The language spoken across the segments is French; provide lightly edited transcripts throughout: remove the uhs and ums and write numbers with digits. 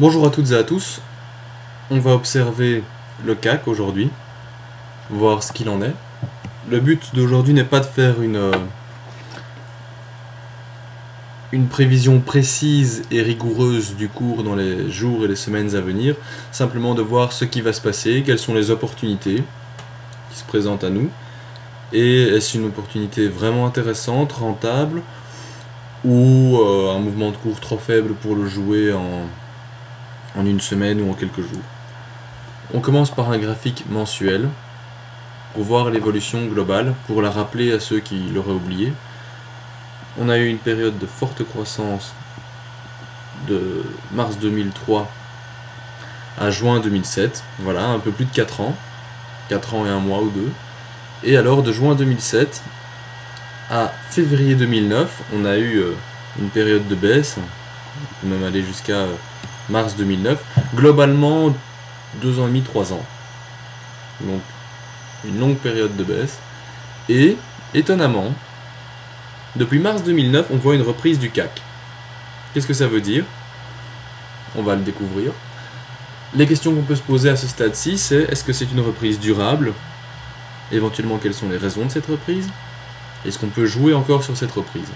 Bonjour à toutes et à tous, on va observer le CAC aujourd'hui, voir ce qu'il en est. Le but d'aujourd'hui n'est pas de faire une prévision précise et rigoureuse du cours dans les jours et les semaines à venir, simplement de voir ce qui va se passer, quelles sont les opportunités qui se présentent à nous, et est-ce une opportunité vraiment intéressante, rentable, ou un mouvement de cours trop faible pour le jouer en une semaine ou en quelques jours. On commence par un graphique mensuel pour voir l'évolution globale, pour la rappeler à ceux qui l'auraient oublié. On a eu une période de forte croissance de mars 2003 à juin 2007, voilà, un peu plus de 4 ans, 4 ans et un mois ou deux. Et alors de juin 2007 à février 2009, on a eu une période de baisse, on peut même aller jusqu'à mars 2009, globalement 2 ans et demi, 3 ans. Donc une longue période de baisse. Et étonnamment, depuis mars 2009, on voit une reprise du CAC. Qu'est-ce que ça veut dire? On va le découvrir. Les questions qu'on peut se poser à ce stade-ci, c'est est-ce que c'est une reprise durable? Éventuellement, quelles sont les raisons de cette reprise? Est-ce qu'on peut jouer encore sur cette reprise?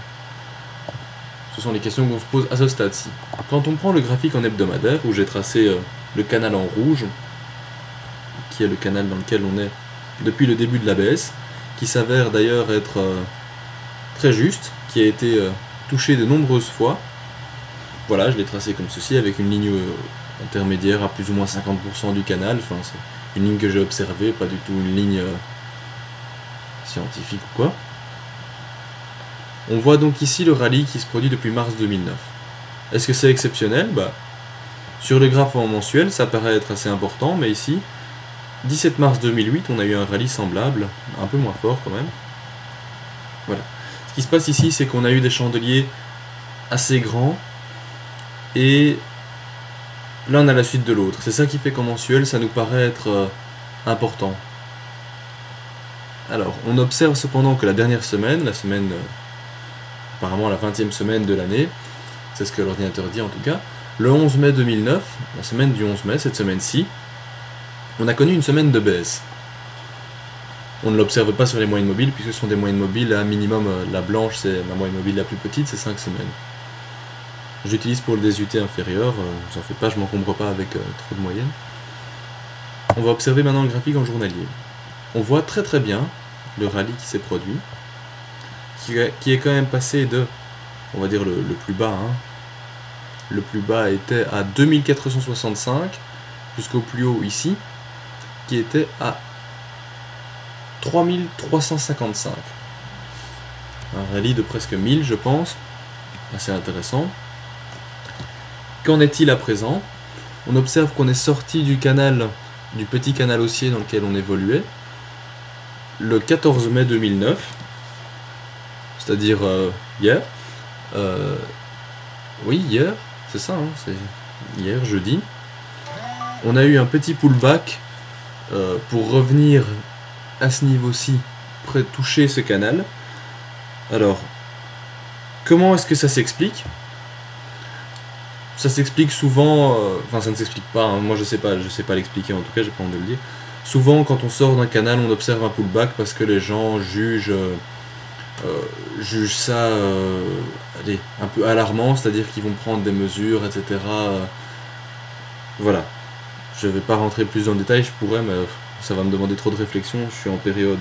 Ce sont les questions qu'on se pose à ce stade-ci. Quand on prend le graphique en hebdomadaire, où j'ai tracé le canal en rouge, qui est le canal dans lequel on est depuis le début de la baisse, qui s'avère d'ailleurs être très juste, qui a été touché de nombreuses fois. Voilà, je l'ai tracé comme ceci, avec une ligne intermédiaire à plus ou moins 50% du canal. Enfin, c'est une ligne que j'ai observée, pas du tout une ligne scientifique ou quoi. On voit donc ici le rallye qui se produit depuis mars 2009. Est-ce que c'est exceptionnel? Sur le graphe en mensuel, ça paraît être assez important, mais ici, 17 mars 2008, on a eu un rallye semblable, un peu moins fort quand même. Voilà. Ce qui se passe ici, c'est qu'on a eu des chandeliers assez grands, et l'un à la suite de l'autre. C'est ça qui fait qu'en mensuel, ça nous paraît être important. Alors, on observe cependant que la dernière semaine, la semaine... apparemment la 20e semaine de l'année, c'est ce que l'ordinateur dit en tout cas, le 11 mai 2009, la semaine du 11 mai, cette semaine-ci, on a connu une semaine de baisse. On ne l'observe pas sur les moyennes mobiles, puisque ce sont des moyennes mobiles à minimum, la blanche c'est la moyenne mobile la plus petite, c'est 5 semaines. J'utilise pour le DSUT inférieur, vous en faites pas, je m'encombre pas avec trop de moyennes. On va observer maintenant le graphique en journalier. On voit très très bien le rallye qui s'est produit, qui est quand même passé de, on va dire le plus bas, hein. Le plus bas était à 2465 jusqu'au plus haut ici, qui était à 3355. Un rallye de presque 1000 je pense, assez intéressant. Qu'en est-il à présent? On observe qu'on est sorti du canal, du petit canal haussier dans lequel on évoluait, le 14 mai 2009, c'est-à-dire hier. Oui, hier, c'est ça, hein, c'est hier, jeudi. On a eu un petit pullback pour revenir à ce niveau-ci, toucher ce canal. Alors, comment est-ce que ça s'explique? Ça s'explique souvent, enfin ça ne s'explique pas, hein, moi je sais pas l'expliquer, en tout cas j'ai pas envie de le dire. Souvent quand on sort d'un canal, on observe un pullback parce que les gens jugent ça allez, un peu alarmant, c'est-à-dire qu'ils vont prendre des mesures, etc. Voilà. Je vais pas rentrer plus dans le détail, je pourrais, mais ça va me demander trop de réflexion. Je suis en période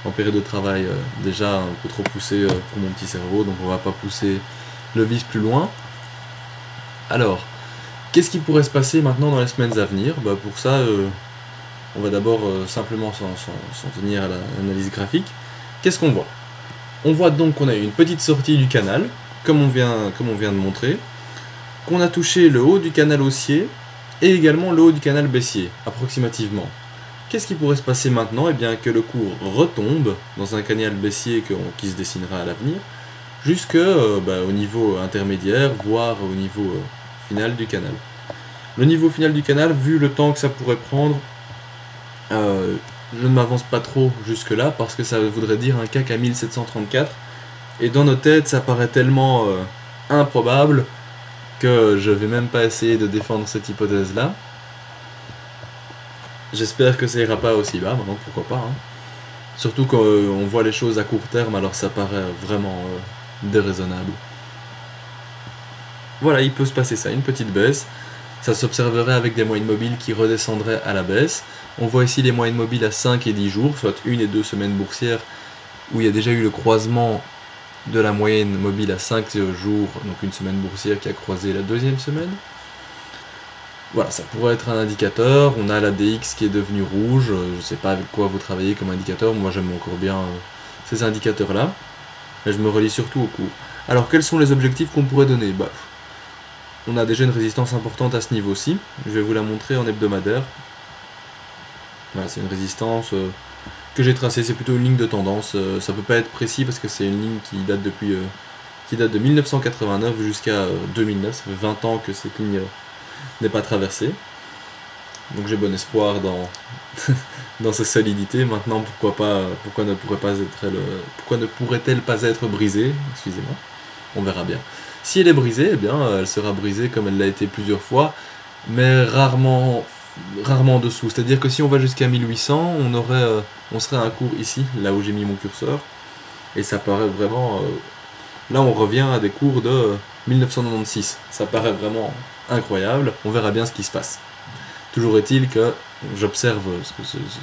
de travail déjà un peu trop poussé pour mon petit cerveau, donc on va pas pousser le vice plus loin. Alors, qu'est-ce qui pourrait se passer maintenant dans les semaines à venir? Pour ça, on va d'abord simplement s'en tenir à l'analyse graphique. Qu'est-ce qu'on voit? On voit donc qu'on a eu une petite sortie du canal, comme on vient de montrer, qu'on a touché le haut du canal haussier, et également le haut du canal baissier, approximativement. Qu'est-ce qui pourrait se passer maintenant? Eh bien que le cours retombe dans un canal baissier qui se dessinera à l'avenir, jusque au niveau intermédiaire, voire au niveau final du canal. Le niveau final du canal, vu le temps que ça pourrait prendre, je ne m'avance pas trop jusque là, parce que ça voudrait dire un CAC à 1734, et dans nos têtes ça paraît tellement improbable que je vais même pas essayer de défendre cette hypothèse-là. J'espère que ça ira pas aussi bas, maintenant pourquoi pas. Hein. Surtout quand on voit les choses à court terme, alors ça paraît vraiment déraisonnable. Voilà, il peut se passer ça, une petite baisse. Ça s'observerait avec des moyennes mobiles qui redescendraient à la baisse. On voit ici les moyennes mobiles à 5 et 10 jours, soit 1 et 2 semaines boursières, où il y a déjà eu le croisement de la moyenne mobile à 5 jours, donc une semaine boursière qui a croisé la deuxième semaine. Voilà, ça pourrait être un indicateur. On a la DX qui est devenue rouge. Je ne sais pas avec quoi vous travaillez comme indicateur. Moi, j'aime encore bien ces indicateurs-là. Mais je me relie surtout au cours. Alors, quels sont les objectifs qu'on pourrait donner? On a déjà une résistance importante à ce niveau-ci. Je vais vous la montrer en hebdomadaire. Voilà, c'est une résistance que j'ai tracée. C'est plutôt une ligne de tendance. Ça peut pas être précis parce que c'est une ligne qui date de 1989 jusqu'à 2009. Ça fait 20 ans que cette ligne n'est pas traversée. Donc j'ai bon espoir dans sa solidité. Maintenant, pourquoi ne pourrait-elle pas être brisée? Excusez-moi. On verra bien. Si elle est brisée, eh bien, elle sera brisée comme elle l'a été plusieurs fois, mais rarement en dessous. C'est-à-dire que si on va jusqu'à 1800, on serait à un cours ici, là où j'ai mis mon curseur, et ça paraît vraiment... là, on revient à des cours de 1996. Ça paraît vraiment incroyable. On verra bien ce qui se passe. Toujours est-il que j'observe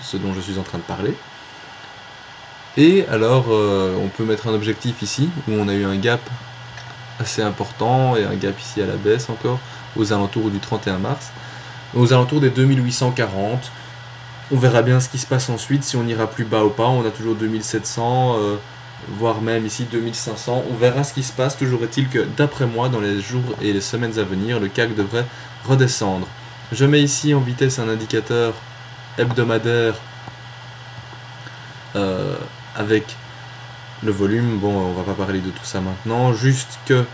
ce dont je suis en train de parler. Et alors, on peut mettre un objectif ici, où on a eu un gap assez important, et un gap ici à la baisse encore, aux alentours du 31 mars, aux alentours des 2840. On verra bien ce qui se passe ensuite, si on ira plus bas ou pas. On a toujours 2700, voire même ici 2500. On verra ce qui se passe. Toujours est-il que, d'après moi, dans les jours et les semaines à venir, le CAC devrait redescendre. Je mets ici en vitesse un indicateur hebdomadaire avec le volume. Bon, on va pas parler de tout ça maintenant, juste que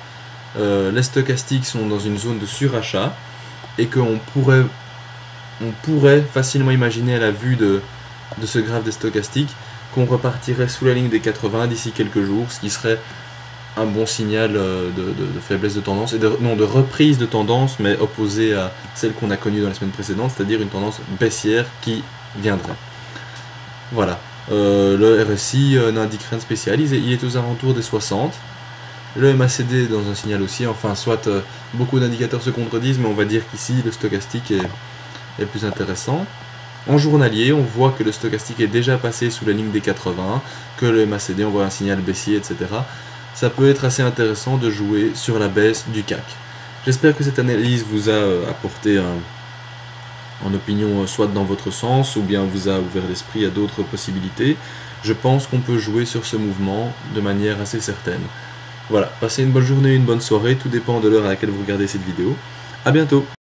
les stochastiques sont dans une zone de surachat et qu'on pourrait facilement imaginer à la vue de ce graphe des stochastiques qu'on repartirait sous la ligne des 80 d'ici quelques jours, ce qui serait un bon signal de faiblesse de tendance, et de reprise de tendance, mais opposée à celle qu'on a connue dans les semaines précédentes, c'est-à-dire une tendance baissière qui viendrait. Voilà. Le RSI n'indique rien de spécial, il est aux alentours des 60. Le MACD dans un signal aussi, enfin soit beaucoup d'indicateurs se contredisent, mais on va dire qu'ici le stochastique est plus intéressant. En journalier, on voit que le stochastique est déjà passé sous la ligne des 80, que le MACD on voit un signal baissier, etc. Ça peut être assez intéressant de jouer sur la baisse du CAC. J'espère que cette analyse vous a apporté en opinion soit dans votre sens, ou bien vous a ouvert l'esprit à d'autres possibilités. Je pense qu'on peut jouer sur ce mouvement de manière assez certaine. Voilà, passez une bonne journée, une bonne soirée, tout dépend de l'heure à laquelle vous regardez cette vidéo. A bientôt!